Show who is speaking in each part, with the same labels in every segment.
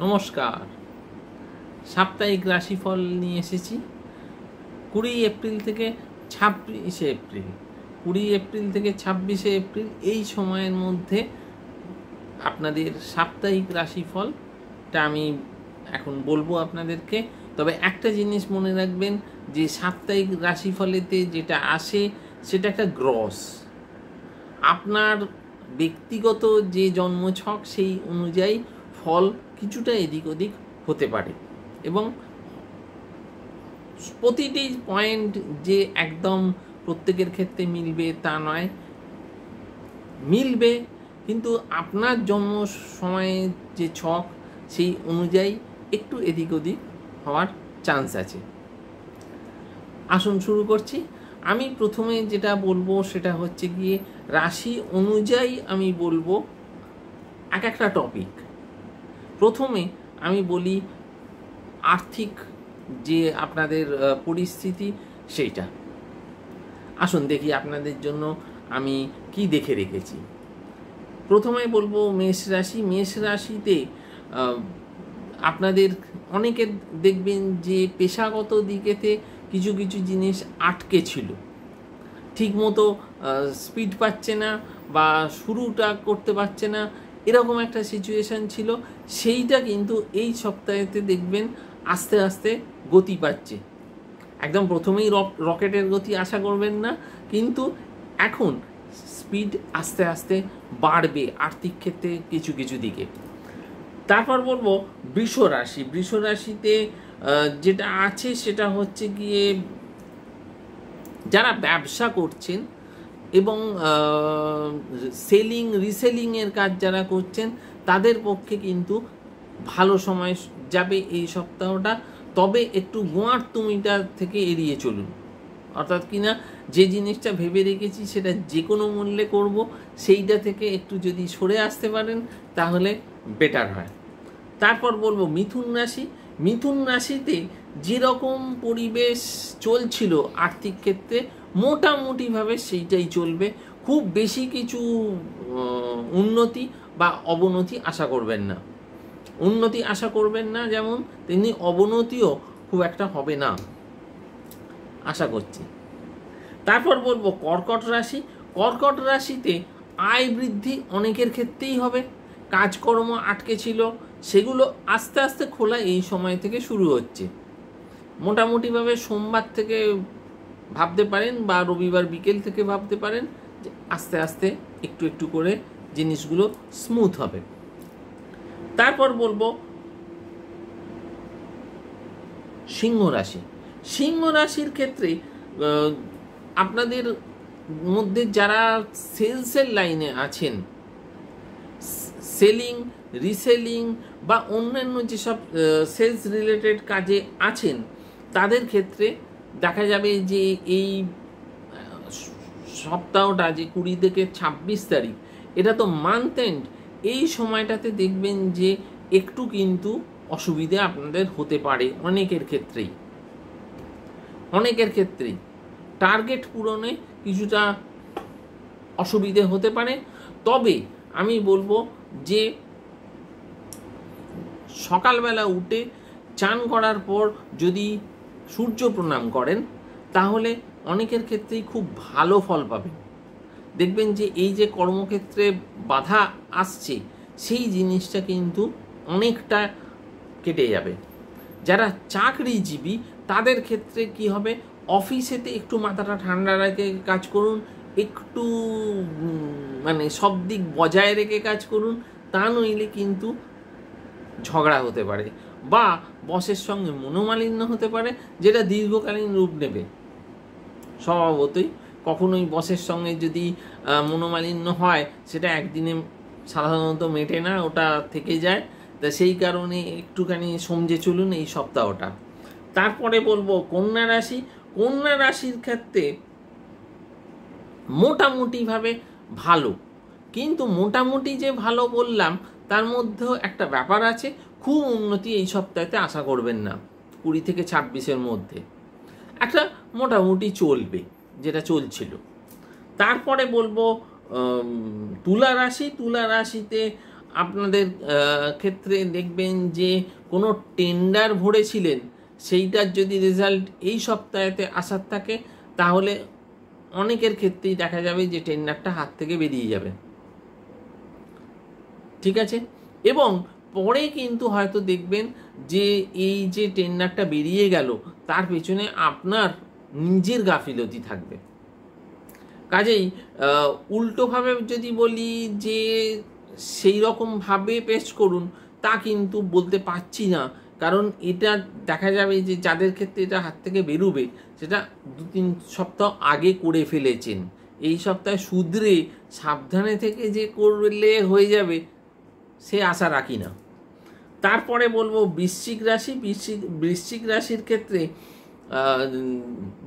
Speaker 1: নমস্কার। সাপ্তাহিক রাশিফল নিয়ে এসেছি 20 এপ্রিল থেকে 26 এপ্রিল। 20 এপ্রিল থেকে 26 এপ্রিল এই সময়ের মধ্যে আপনাদের সাপ্তাহিক রাশিফলটা আমি এখন বলবো আপনাদেরকে। তবে একটা জিনিস মনে রাখবেন যে সাপ্তাহিক রাশিফলেতে যেটা আসে সেটা একটা গ্রস। আপনার ব্যক্তিগত যে জন্মছক সেই অনুযায়ী ফল কিছুটা এদিক ওদিক হতে পারে এবং প্রতিটি পয়েন্ট যে একদম প্রত্যেকের ক্ষেত্রে মিলবে তা নয়, মিলবে কিন্তু আপনার জন্ম সময়ে যে ছক সেই অনুযায়ী একটু এদিক ওদিক হওয়ার চান্স আছে। আসুন শুরু করছি। আমি প্রথমে যেটা বলবো সেটা হচ্ছে গিয়ে রাশি অনুযায়ী আমি বলবো এক একটা টপিক। প্রথমে আমি বলি আর্থিক যে আপনাদের পরিস্থিতি সেইটা। আসুন দেখি আপনাদের জন্য আমি কি দেখে রেখেছি। প্রথমে বলবো মেষ রাশি। মেষ রাশিতে আপনাদের অনেকের দেখবেন যে পেশাগত দিকেতে কিছু কিছু জিনিস আটকে ছিল, ঠিকমতো স্পিড পাচ্ছে না বা শুরুটা করতে পারছে না, এরকম একটা সিচুয়েশান ছিল। সেইটা কিন্তু এই সপ্তাহেতে দেখবেন আস্তে আস্তে গতি পাচ্ছে। একদম প্রথমেই রকেটের গতি আশা করবেন না, কিন্তু এখন স্পিড আস্তে আস্তে বাড়বে আর্থিক ক্ষেত্রে কিছু কিছু দিকে। তারপর বলবো বৃষ রাশি। বৃষ রাশিতে যেটা আছে সেটা হচ্ছে গিয়ে যারা ব্যবসা করছেন এবং সেলিং রিসেলিংয়ের কাজ যারা করছেন তাদের পক্ষে কিন্তু ভালো সময় যাবে এই সপ্তাহটা। তবে একটু গোয়ার তুমিটা থেকে এড়িয়ে চলুন, অর্থাৎ কিনা যে জিনিসটা ভেবে রেখেছি সেটা যে কোনো মূল্যে করব সেইটা থেকে একটু যদি সরে আসতে পারেন তাহলে বেটার হয়। তারপর বলবো মিথুন রাশি। মিথুন রাশিতে যেরকম পরিবেশ চলছিল আর্থিক ক্ষেত্রে মোটামুটিভাবে সেইটাই চলবে। খুব বেশি কিছু উন্নতি বা অবনতি আশা করবেন না। উন্নতি আশা করবেন না যেমন, তেমনি অবনতিও খুব একটা হবে না আশা করছি। তারপর বলবো কর্কট রাশি। কর্কট রাশিতে আয় বৃদ্ধি অনেকের ক্ষেত্রেই হবে। কাজকর্ম আটকে ছিল সেগুলো আস্তে আস্তে খোলা এই সময় থেকে শুরু হচ্ছে। মোটামুটিভাবে সোমবার থেকে ভাবতে পারেন বা রবিবার বিকেল থেকে ভাবতে পারেন যে আস্তে আস্তে একটু একটু করে জিনিসগুলো স্মুথ হবে। তারপর বলবো সিংহ রাশি। সিংহ রাশির ক্ষেত্রে আপনাদের মধ্যে যারা সেলসের লাইনে আছেন, সেলিং রিসেলিং বা অন্যান্য যেসব সেলস রিলেটেড কাজে আছেন তাদের ক্ষেত্রে দেখা যাবে যে এই সপ্তাহটা যে 20 থেকে 26 তারিখ এটা তো মান্থ এন্ড, এই সময়টাতে দেখবেন যে একটু কিন্তু অসুবিধা আপনাদের হতে পারে অনেকের ক্ষেত্রেই। অনেকের ক্ষেত্রেই টার্গেট পূরণে কিছুটা অসুবিধে হতে পারে। তবে আমি বলবো যে সকালবেলা উঠে চান করার পর যদি সূর্য প্রণাম করেন তাহলে অনেকের ক্ষেত্রেই খুব ভালো ফল পাবেন। দেখবেন যে এই যে কর্মক্ষেত্রে বাধা আসছে সেই জিনিসটা কিন্তু অনেকটা কেটে যাবে। যারা চাকরিজীবী তাদের ক্ষেত্রে কি হবে, অফিসেতে একটু মাথাটা ঠান্ডা রেখে কাজ করুন, একটু মানে সব দিক বজায় রেখে কাজ করুন, তা নইলে কিন্তু ঝগড়া হতে পারে বা বসের সঙ্গে মনোমালিন্য হতে পারে, যেটা দীর্ঘকালীন রূপ নেবে। স্বভাবতই কখনোই বসের সঙ্গে যদি মনোমালিন্য হয় সেটা একদিনে সাধারণত মেটে না, ওটা থেকে যায়। তা সেই কারণে একটুখানি সমঝে চলুন এই সপ্তাহটা। তারপরে বলবো কন্যা রাশি। কন্যা রাশির ক্ষেত্রে মোটামুটিভাবে ভালো, কিন্তু মোটামুটি যে ভালো বললাম তার মধ্যেও একটা ব্যাপার আছে, খুব উন্নতি এই সপ্তাহেতে আশা করবেন না। 20 থেকে 26-এর মধ্যে একটা মোটামুটি চলবে যেটা চলছিল। তারপরে বলবো তুলা রাশি। তুলা রাশিতে আপনাদের ক্ষেত্রে দেখবেন যে কোনো টেন্ডার ভরেছিলেন, সেইটার যদি রেজাল্ট এই সপ্তাহেতে আসার থাকে, তাহলে অনেকের ক্ষেত্রেই দেখা যাবে যে টেন্ডারটা হাত থেকে বেরিয়ে যাবে। ঠিক আছে, এবং পরে কিন্তু হয়তো দেখবেন যে এই যে টেন্ডারটা বেরিয়ে গেল, তার পেছনে আপনার নিজের গাফিলতি থাকবে। কাজেই উল্টোভাবে যদি বলি যে সেই রকমভাবে পেশ করুন, তা কিন্তু বলতে পারছি না, কারণ এটা দেখা যাবে যে যাদের ক্ষেত্রে এটা হাত থেকে বেরোবে সেটা 2-3 সপ্তাহ আগে করে ফেলেছেন। এই সপ্তাহে শুধরে সাবধানে থেকে যে করলে হয়ে যাবে সে আশা রাখি না। তারপরে বলবো বৃশ্চিক রাশি। বৃশ্চিক রাশির ক্ষেত্রে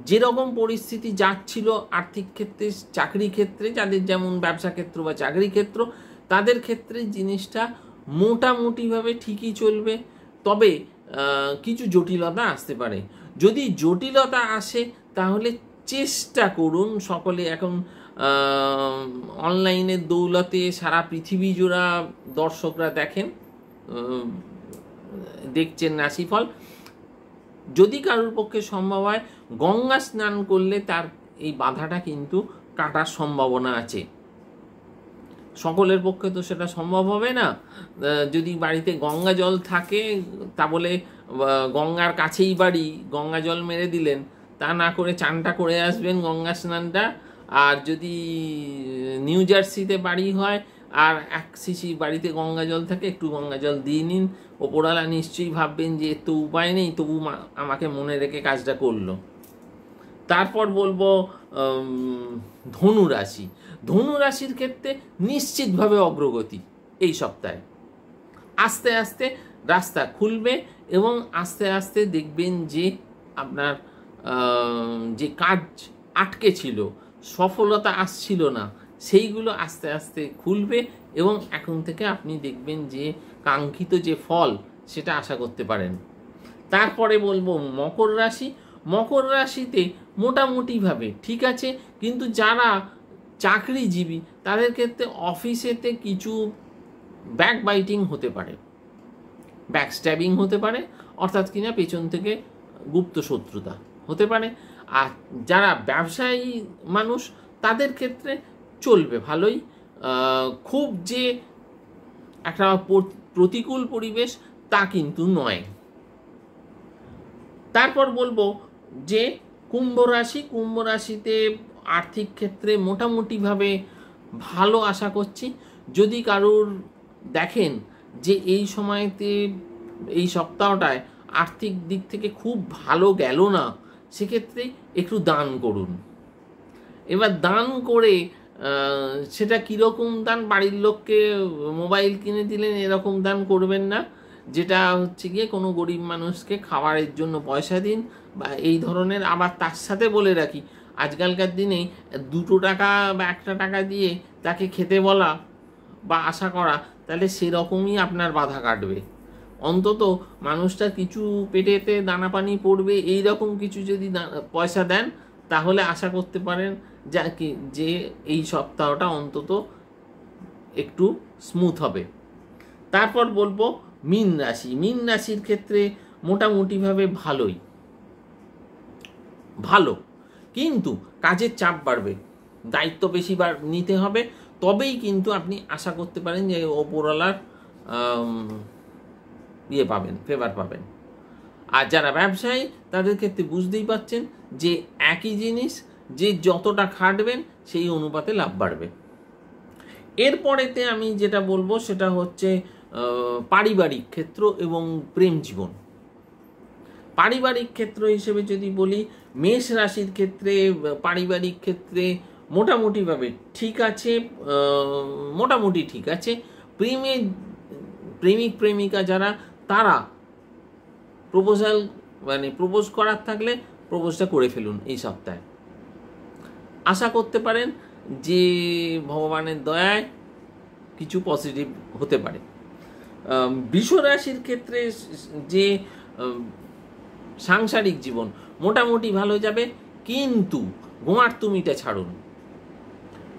Speaker 1: যেরকম পরিস্থিতি যাচ্ছিল আর্থিক ক্ষেত্রে, চাকরি ক্ষেত্রে, যাদের যেমন ব্যবসা ক্ষেত্র বা চাকরি ক্ষেত্র, তাদের ক্ষেত্রে জিনিসটা মোটামুটিভাবে ঠিকই চলবে। তবে কিছু জটিলতা আসতে পারে। যদি জটিলতা আসে তাহলে চেষ্টা করুন, সকলে এখন অনলাইনের দৌলতে সারা পৃথিবী জোড়া দর্শকরা দেখছেন রাশিফল, যদি কারোর পক্ষে সম্ভব হয় গঙ্গা স্নান করলে তার এই বাধাটা কিন্তু কাটার সম্ভাবনা আছে। সকলের পক্ষে তো সেটা সম্ভব হবে না। যদি বাড়িতে গঙ্গা জল থাকে, তা বলে গঙ্গার কাছেই বাড়ি, গঙ্গা জল মেরে দিলেন, তা না করে চানটা করে আসবেন গঙ্গা স্নানটা। আর যদি নিউ জার্সিতে বাড়ি হয় আর 1 শিশি বাড়িতে গঙ্গা জল থাকে, একটু গঙ্গা জল দিয়ে নিন। ওপরওয়ালা নিশ্চয়ই ভাববেন যে তো উপায় নেই, তবু আমাকে মনে রেখে কাজটা করলো। তারপর বলবো ধনু রাশি। ধনু রাশির ক্ষেত্রে নিশ্চিতভাবে অগ্রগতি এই সপ্তাহে। আস্তে আস্তে রাস্তা খুলবে এবং আস্তে আস্তে দেখবেন যে আপনার যে কাজ আটকে ছিল, সফলতা আসছিল না, সেইগুলো আস্তে আস্তে খুলবে এবং এখন থেকে আপনি দেখবেন যে কাঙ্ক্ষিত যে ফল সেটা আশা করতে পারেন। তারপরে বলবো মকর রাশি। মকর রাশিতে মোটামুটিভাবে ঠিক আছে, কিন্তু যারা চাকরিজীবী তাদের ক্ষেত্রে অফিসেতে কিছু ব্যাকবাইটিং হতে পারে, ব্যাকস্ট্যাবিং হতে পারে, অর্থাৎ কিনা পেছন থেকে গুপ্ত শত্রুতা হতে পারে। আর যারা ব্যবসায়ী মানুষ তাদের ক্ষেত্রে চলবে ভালোই, খুব যে একটা প্রতিকূল পরিবেশ তা কিন্তু নয়। তারপর বলবো যে কুম্ভ রাশি। কুম্ভ রাশিতে আর্থিক ক্ষেত্রে মোটামুটিভাবে ভালো আশা করছি। যদি কারোর দেখেন যে এই সময়তে, এই সপ্তাহটায় আর্থিক দিক থেকে খুব ভালো গেল না, সেক্ষেত্রে একটু দান করুন। এবার দান করে সেটা কীরকম দান, বাড়ির লোককে মোবাইল কিনে দিলেন এরকম দান করবেন না। যেটা হচ্ছে গিয়ে কোনো গরিব মানুষকে খাবারের জন্য পয়সা দিন বা এই ধরনের। আবার তার সাথে বলে রাখি, আজকালকার দিনে 2 টাকা বা 1 টাকা দিয়ে তাকে খেতে বলা বা আশা করা, তাহলে সেরকমই আপনার বাধা কাটবে। অন্তত মানুষটা কিছু পেটেতে দানা পানি পড়বে এই রকম কিছু যদি পয়সা দেন, তাহলে আশা করতে পারেন যে এই সপ্তাহটা অন্তত একটু স্মুথ হবে। তারপর বলবো মীন রাশি। মীন রাশির ক্ষেত্রে মোটামুটিভাবে ভালো, কিন্তু কাজের চাপ বাড়বে, দায়িত্ব বেশি নিতে হবে, তবেই কিন্তু আপনি আশা করতে পারেন যে ওপরওয়ালার ফেভার পাবেন। আর যারা ব্যবসায়ী তাদের ক্ষেত্রে বুঝতেই পাচ্ছেন যে একই জিনিস, যে যতটা খাটবেন সেই অনুপাতে লাভ বাড়বে। এরপরেতে আমি যেটা বলবো সেটা হচ্ছে পারিবারিক ক্ষেত্র এবং প্রেম জীবন। পারিবারিক ক্ষেত্র হিসেবে যদি বলি, মেষ রাশির ক্ষেত্রে পারিবারিক ক্ষেত্রে মোটামুটিভাবে ঠিক আছে, মোটামুটি ঠিক আছে। প্রেমিক প্রেমিকা যারা, তারা প্রপোজ করার থাকলে প্রপোজটা করে ফেলুন এই সপ্তাহে। আশা করতে পারেন যে ভগবানের দয়ায় কিছু পজিটিভ হতে পারে। বৃষ রাশির ক্ষেত্রে যে সাংসারিক জীবন মোটামুটি ভালো যাবে, কিন্তু গোমার্তুমিটা ছাড়ুন।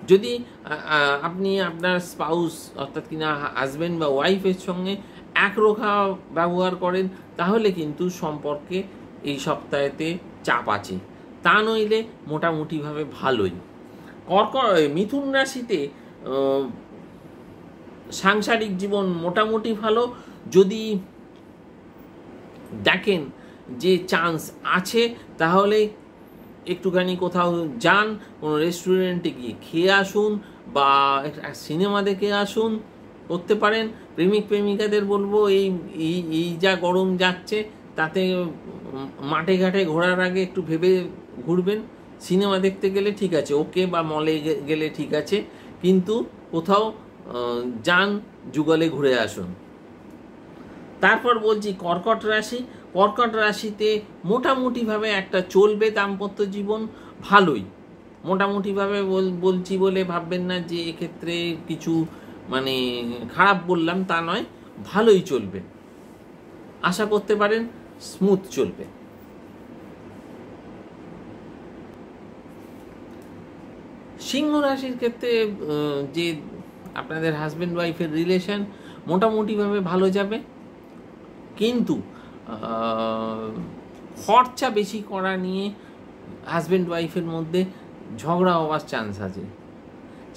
Speaker 1: যদি আপনি আপনার স্পাউস অর্থাৎ কিনা হাজব্যান্ড বা ওয়াইফের সঙ্গে একরোখা ব্যবহার করেন, তাহলে কিন্তু সম্পর্কে এই সপ্তাহেতে চাপ আছে, তা নইলে মোটামুটিভাবে ভালোই। মিথুন রাশিতে সাংসারিক জীবন মোটামুটি ভালো। যদি দেখেন যে চান্স আছে, তাহলে একটুখানি কোথাও যান, কোনো রেস্টুরেন্টে গিয়ে খেয়ে আসুন বা সিনেমা দেখে আসুন, করতে পারেন। প্রেমিক প্রেমিকাদের বলবো এই যা গরম যাচ্ছে, তাতে মাঠে ঘাটে ঘোরার আগে একটু ভেবে ঘুরবেন। সিনেমা দেখতে গেলে ঠিক আছে, ওকে, বা মলে গেলে ঠিক আছে, কিন্তু কোথাও যান, যুগলে ঘুরে আসুন। তারপর বলছি কর্কট রাশি। কর্কট রাশিতে মোটামুটিভাবে একটা চলবে দাম্পত্য জীবন, ভালোই। মোটামুটিভাবে বলছি বলে ভাববেন না যে এক্ষেত্রে কিছু মানে খারাপ বললাম, তা নয়, ভালোই চলবে, আশা করতে পারেন স্মুথ চলবে। সিংহ রাশির ক্ষেত্রে যে আপনাদের হাজব্যান্ড ওয়াইফের রিলেশন মোটামুটিভাবে ভালো যাবে, কিন্তু খরচা বেশি করা নিয়ে হাজব্যান্ড ওয়াইফের মধ্যে ঝগড়া হওয়ার চান্স আছে।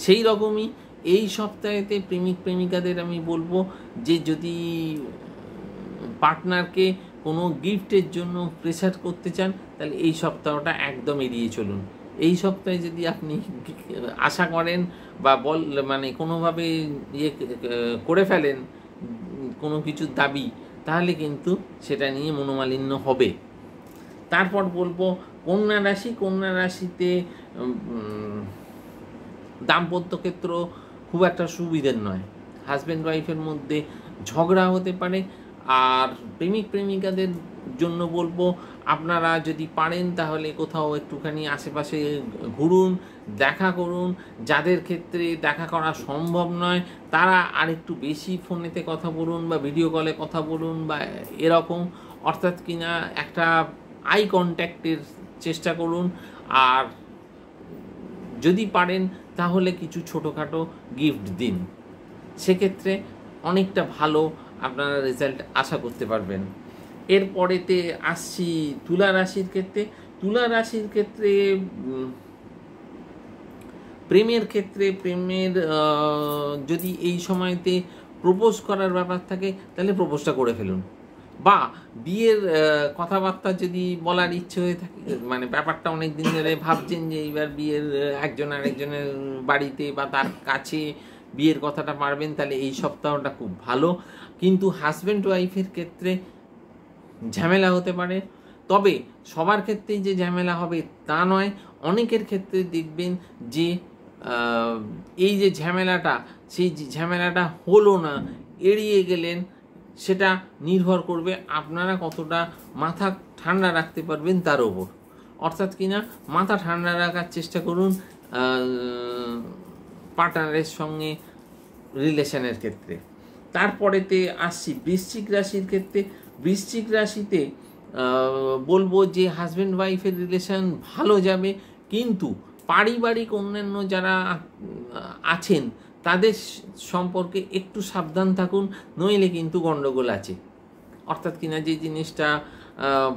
Speaker 1: সেই রকমই এই সপ্তাহেতে প্রেমিক প্রেমিকাদের আমি বলবো যে যদি পার্টনারকে কোনো গিফটের জন্য প্রেসার করতে চান, তাহলে এই সপ্তাহটা একদম এড়িয়ে চলুন। এই সপ্তাহে যদি আপনি আশা করেন বা মানে কোনোভাবে করে ফেলেন কোনো কিছুর দাবি, তাহলে কিন্তু সেটা নিয়ে মনোমালিন্য হবে। তারপর বলবো কন্যা রাশি। কন্যা রাশিতে দাম্পত্য ক্ষেত্র খুব একটা সুবিধের নয়, হাজব্যান্ড ওয়াইফের মধ্যে ঝগড়া হতে পারে। আর প্রেমিক প্রেমিকাদের জন্য বলবো আপনারা যদি পারেন তাহলে কোথাও একটুখানি আশেপাশে ঘুরুন, দেখা করুন। যাদের ক্ষেত্রে দেখা করা সম্ভব নয়, তারা আরেকটু বেশি ফোনেতে কথা বলুন বা ভিডিও কলে কথা বলুন বা এরকম, অর্থাৎ কিনা একটা আই কন্ট্যাক্টের চেষ্টা করুন। আর যদি পারেন তাহলে কিছু ছোটোখাটো গিফট দিন, সেক্ষেত্রে অনেকটা ভালো আপনারা রেজাল্ট আশা করতে পারবেন। এরপরেতে আসছি তুলা রাশির ক্ষেত্রে। তুলা রাশির ক্ষেত্রে প্রেমের যদি এই সময়তে প্রপোজ করার ব্যাপার থাকে, তাহলে প্রপোজটা করে ফেলুন। বা বিয়ের কথাবার্তা যদি বলার ইচ্ছে হয়ে থাকে, মানে ব্যাপারটা অনেক দিন ধরে ভাবছেন যে এইবার বিয়ের একজন আরেকজনের বাড়িতে বা তার কাছে বিয়ের কথাটা পারবেন, তাহলে এই সপ্তাহটা খুব ভালো। কিন্তু হাজব্যান্ড ওয়াইফের ক্ষেত্রে ঝামেলা হতে পারে, তবে সবার ক্ষেত্রেই যে ঝামেলা হবে তা নয়। অনেকের ক্ষেত্রে দেখবেন যে এই যে ঝামেলাটা, সেই ঝামেলাটা হলো না, এড়িয়ে গেলেন, সেটা নির্ভর করবে আপনারা কতটা মাথা ঠান্ডা রাখতে পারবেন তার ওপর। অর্থাৎ কিনা মাথা ঠান্ডা রাখার চেষ্টা করুন পার্টনারের সঙ্গে রিলেশনের ক্ষেত্রে। তারপরেতে আসছি বৃশ্চিক রাশির ক্ষেত্রে। বৃশ্চিক রাশিতে বলবো যে হাজব্যান্ড ওয়াইফের রিলেশন ভালো যাবে, কিন্তু পারিবারিক অন্যান্য যারা আছেন তাদের সম্পর্কে একটু সাবধান থাকুন, নইলে কিন্তু গণ্ডগোল আছে। অর্থাৎ কিনা যে জিনিসটা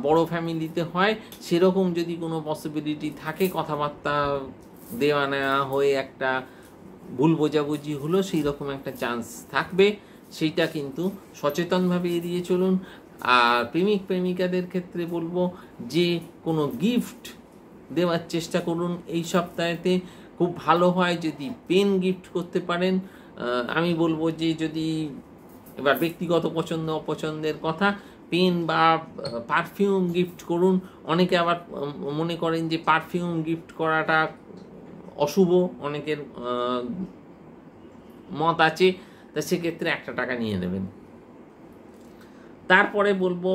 Speaker 1: বড় ফ্যামিলিতে হয়, সেরকম যদি কোনো পসিবিলিটি থাকে, কথাবার্তা দেওয়া নেওয়া হয়ে একটা ভুল বোঝাবুঝি হলো, সেই রকম একটা চান্স থাকবে, সেইটা কিন্তু সচেতনভাবে এড়িয়ে চলুন। আর প্রেমিক প্রেমিকাদের ক্ষেত্রে বলবো যে কোনো গিফট দেওয়ার চেষ্টা করুন এই সপ্তাহেতে, খুব ভালো হয় যদি পেন গিফট করতে পারেন। আমি বলবো যে যদি এবার ব্যক্তিগত পছন্দ অপছন্দের কথা, পেন বা পারফিউম গিফট করুন। অনেকে আবার মনে করেন যে পারফিউম গিফট করাটা অশুভ, অনেকের মত আছে, তা সেক্ষেত্রে 1 টাকা নিয়ে নেবেন। তারপরে বলবো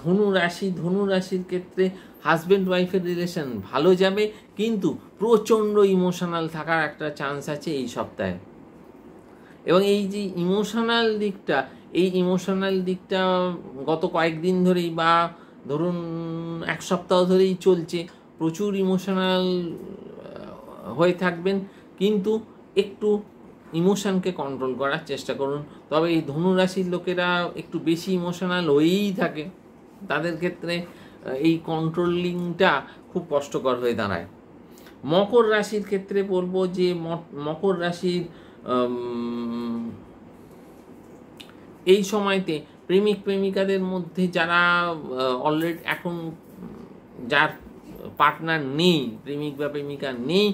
Speaker 1: ধনু রাশি। ধনু রাশির ক্ষেত্রে হাজব্যান্ড ওয়াইফের রিলেশন ভালো যাবে, কিন্তু প্রচণ্ড ইমোশনাল থাকার একটা চান্স আছে এই সপ্তাহে। এবং এই যে ইমোশনাল দিকটা গত কয়েকদিন ধরেই বা ধরুন 1 সপ্তাহ ধরেই চলছে, প্রচুর ইমোশনাল হয়ে থাকবেন। কিন্তু একটু ইমোশনকে কন্ট্রোল করার চেষ্টা করুন। তবে এই ধনুরাশির লোকেরা একটু বেশি ইমোশনাল হয়েই থাকে, তাদের ক্ষেত্রে এই কন্ট্রোলিংটা খুব কষ্টকর হয়ে দাঁড়ায়। মকর রাশির ক্ষেত্রে বলবো যে মকর রাশির এই সময়তে প্রেমিক প্রেমিকাদের মধ্যে যারা অলরেডি এখন যার পার্টনার নেই, প্রেমিক বা প্রেমিকা নেই,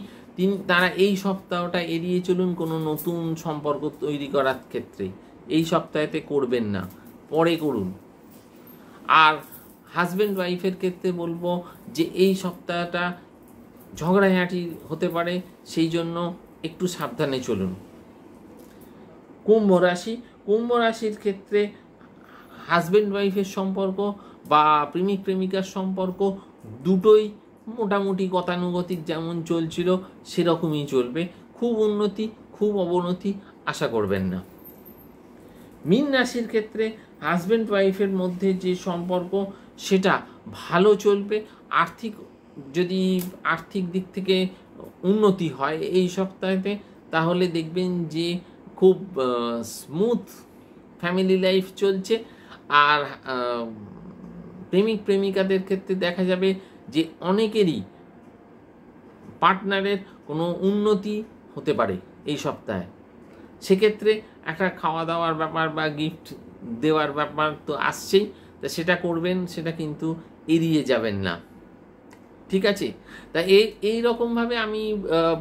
Speaker 1: তারা এই সপ্তাহটা এড়িয়ে চলুন কোনো নতুন সম্পর্ক তৈরি করার ক্ষেত্রে। এই সপ্তাহেতে করবেন না, পরে করুন। আর হাজব্যান্ড ওয়াইফের ক্ষেত্রে বলবো যে এই সপ্তাহটা ঝগড়াঝাঁটি হতে পারে, সেই জন্য একটু সাবধানে চলুন। কুম্ভ রাশি, কুম্ভ রাশির ক্ষেত্রে হাজব্যান্ড ওয়াইফের সম্পর্ক বা প্রেমিক প্রেমিকার সম্পর্ক দুটোই মোটামুটি গতানুগতিক যেমন চলছিল সেরকমই চলবে, খুব উন্নতি খুব অবনতি আশা করবেন না। মীন রাশির ক্ষেত্রে হাজব্যান্ড ওয়াইফের মধ্যে যে সম্পর্ক সেটা ভালো চলবে। যদি আর্থিক দিক থেকে উন্নতি হয় এই সপ্তাহেতে, তাহলে দেখবেন যে খুব স্মুথ ফ্যামিলি লাইফ চলছে। আর প্রেমিক প্রেমিকাদের ক্ষেত্রে দেখা যাবে যে অনেকেরই পার্টনারের কোনো উন্নতি হতে পারে এই সপ্তাহে। সেক্ষেত্রে একটা খাওয়া দাওয়ার ব্যাপার বা গিফট দেওয়ার ব্যাপার তো আসছেই, তা সেটা করবেন, সেটা কিন্তু এড়িয়ে যাবেন না, ঠিক আছে? তা এই রকমভাবে আমি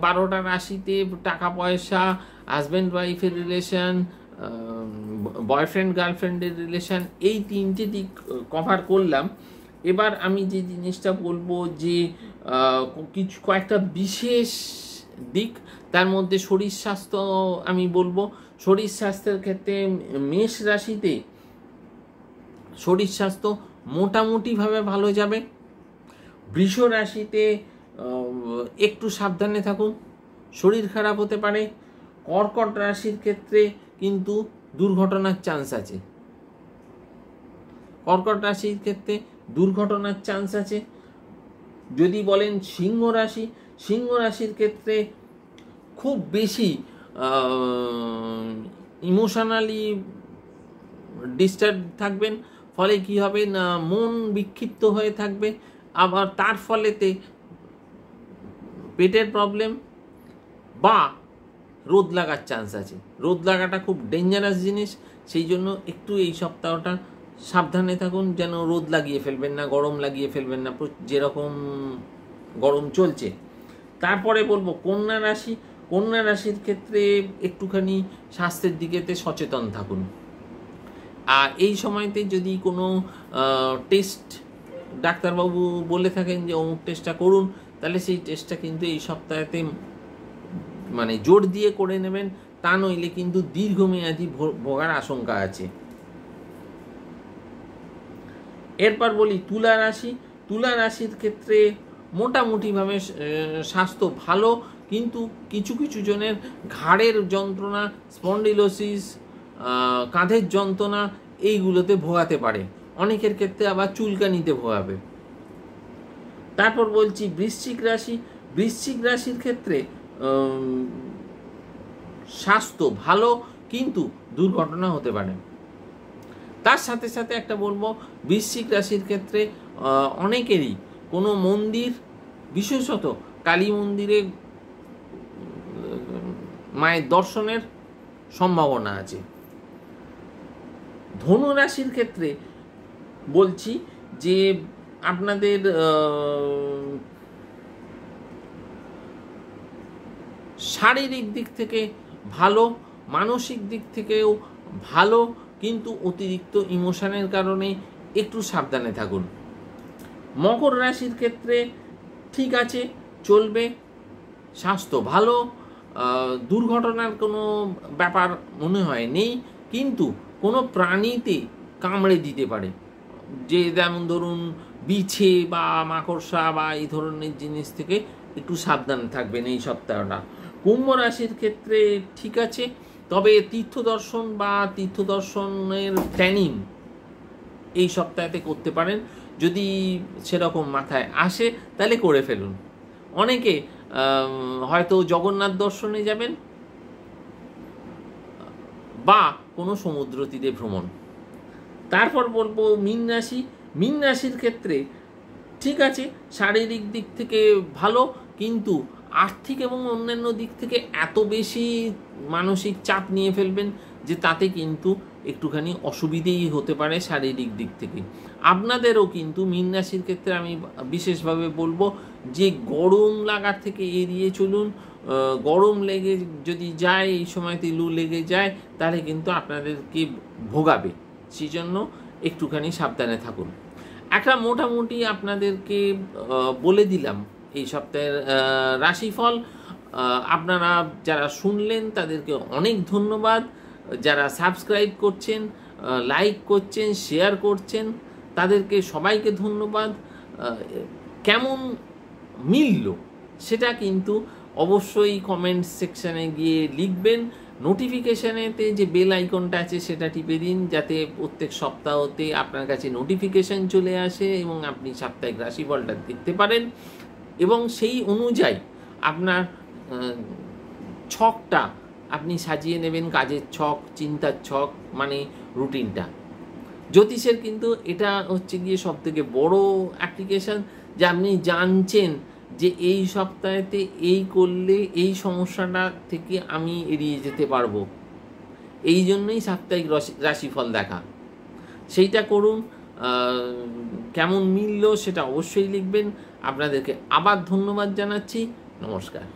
Speaker 1: 12টা রাশিতে টাকা পয়সা, হাজব্যান্ড ওয়াইফের রিলেশন, বয়ফ্রেন্ড গার্লফ্রেন্ডের রিলেশন, এই 3টে দিক কভার করলাম। এবার আমি যে জিনিসটা বলবো যে কয়েকটা বিশেষ দিক, তার মধ্যে শরীর স্বাস্থ্য আমি বলবো। শরীর স্বাস্থ্যের ক্ষেত্রে মেষ রাশিতে শরীর স্বাস্থ্য মোটামুটিভাবে ভালো যাবে। বৃষ রাশিতে একটু সাবধানে থাকুন, শরীর খারাপ হতে পারে। কর্কট রাশির ক্ষেত্রে কিন্তু দুর্ঘটনার চান্স আছে, কর্কট রাশির ক্ষেত্রে দুর্ঘটনার চান্স আছে। যদি বলেন সিংহ রাশি, সিংহ রাশির ক্ষেত্রে খুব বেশি ইমোশনালি ডিস্টার্ব থাকবেন, ফলে কি হবে না মন বিক্ষিপ্ত হয়ে থাকবে, আবার তার ফলেতে পেটের প্রবলেম বা রোদ লাগার চান্স আছে। রোদ লাগাটা খুব ডেঞ্জারাস জিনিস, সেই জন্য একটু এই সপ্তাহটা সাবধানে থাকুন, যেন রোদ লাগিয়ে ফেলবেন না, গরম লাগিয়ে ফেলবেন না, যেরকম গরম চলছে। তারপরে বলবো কন্যা রাশি, কন্যা রাশির ক্ষেত্রে একটুখানি স্বাস্থ্যের দিকেতে সচেতন থাকুন। আর এই সময়তে যদি কোনো টেস্ট ডাক্তারবাবু বলে থাকেন যে অমুক টেস্টটা করুন, তাহলে সেই টেস্টটা কিন্তু এই সপ্তাহেতে মানে জোর দিয়ে করে নেবেন, তা নইলে কিন্তু দীর্ঘমেয়াদী ভোগার আশঙ্কা আছে। এরপর বলি তুলা রাশি, তুলা রাশির ক্ষেত্রে মোটামুটিভাবে স্বাস্থ্য ভালো, কিন্তু কিছু কিছু জনের ঘাড়ের যন্ত্রণা, স্পন্ডিলোসিস, কাঁধের যন্ত্রণা এইগুলোতে ভোগাতে পারে, অনেকের ক্ষেত্রে আবার চুলকানিতে ভোগাবে। তারপর বলছি বৃশ্চিক রাশি, বৃশ্চিক রাশির ক্ষেত্রে স্বাস্থ্য ভালো, কিন্তু দুর্ঘটনা হতে পারে। তার সাথে সাথে একটা বলবো বৃশ্চিক রাশির ক্ষেত্রে অনেকেরই কোনো মন্দির, বিশেষত কালী মন্দিরে মায়ের দর্শনের সম্ভাবনা আছে। ধনু রাশির ক্ষেত্রে বলছি যে আপনাদের শারীরিক দিক থেকে ভালো, মানসিক দিক থেকেও ভালো, কিন্তু অতিরিক্ত ইমোশনের কারণে একটু সাবধানে থাকুন। মকর রাশির ক্ষেত্রে ঠিক আছে, চলবে, স্বাস্থ্য ভালো, দুর্ঘটনার কোনো ব্যাপার মনে হয় নেই, কিন্তু কোনো প্রাণীতে কামড়ে দিতে পারে, যে যেমন ধরুন বিছে বা মাকড়সা বা এই ধরনের জিনিস থেকে একটু সাবধান থাকবেন এই সপ্তাহটা। কুম্ভ রাশির ক্ষেত্রে ঠিক আছে, তবে তীর্থদর্শন বা তীর্থদর্শনের প্ল্যানিং এই সপ্তাহেতে করতে পারেন, যদি সেরকম মাথায় আসে তাহলে করে ফেলুন। অনেকে হয়তো জগন্নাথ দর্শনে যাবেন বা কোনো সমুদ্র তীরে ভ্রমণ। তারপর বলবো মীন রাশি। মীন রাশির ক্ষেত্রে ঠিক আছে, শারীরিক দিক থেকে ভালো, কিন্তু আর্থিক এবং অন্যান্য দিক থেকে এত বেশি মানসিক চাপ নিয়ে ফেলবেন যে তাতে কিন্তু একটুখানি অসুবিধেই হতে পারে শারীরিক দিক থেকে। আপনাদেরও কিন্তু মীন রাশির ক্ষেত্রে আমি বিশেষভাবে বলবো যে গরম লাগার থেকে এড়িয়ে চলুন। গরম লেগে যদি যায়, এই সময়তে লু লেগে যায়, তাহলে কিন্তু আপনাদেরকে ভোগাবে, সেই জন্য একটুখানি সাবধানে থাকুন। একটা মোটামুটি আপনাদেরকে বলে দিলাম এই সপ্তাহের রাশিফল। আপনারা যারা শুনলেন তাদেরকে অনেক ধন্যবাদ। যারা সাবস্ক্রাইব করছেন, লাইক করছেন, শেয়ার করছেন, তাদেরকে সবাইকে ধন্যবাদ। কেমন মিলল সেটা কিন্তু অবশ্যই কমেন্ট সেকশানে গিয়ে লিখবেন। নোটিফিকেশানেতে যে বেল আইকনটা আছে সেটা টিপে দিন, যাতে প্রত্যেক সপ্তাহতে আপনার কাছে নোটিফিকেশান চলে আসে এবং আপনি সাপ্তাহিক রাশিফলটা দেখতে পারেন এবং সেই অনুযায়ী আপনার ছকটা আপনি সাজিয়ে নেবেন, কাজের ছক, চিন্তার ছক, মানে রুটিনটা। জ্যোতিষের কিন্তু এটা হচ্ছে গিয়ে সবথেকে বড় অ্যাপ্লিকেশান, যে আপনি জানছেন যে এই সপ্তাহেতে এই করলে এই সমস্যাটা থেকে আমি এড়িয়ে যেতে পারবো। এই জন্যই সাপ্তাহিক রাশিফল দেখা, সেইটা করুন। কেমন মিলল সেটা অবশ্যই লিখবেন। আপনাদেরকে আবার ধন্যবাদ জানাচ্ছি। নমস্কার।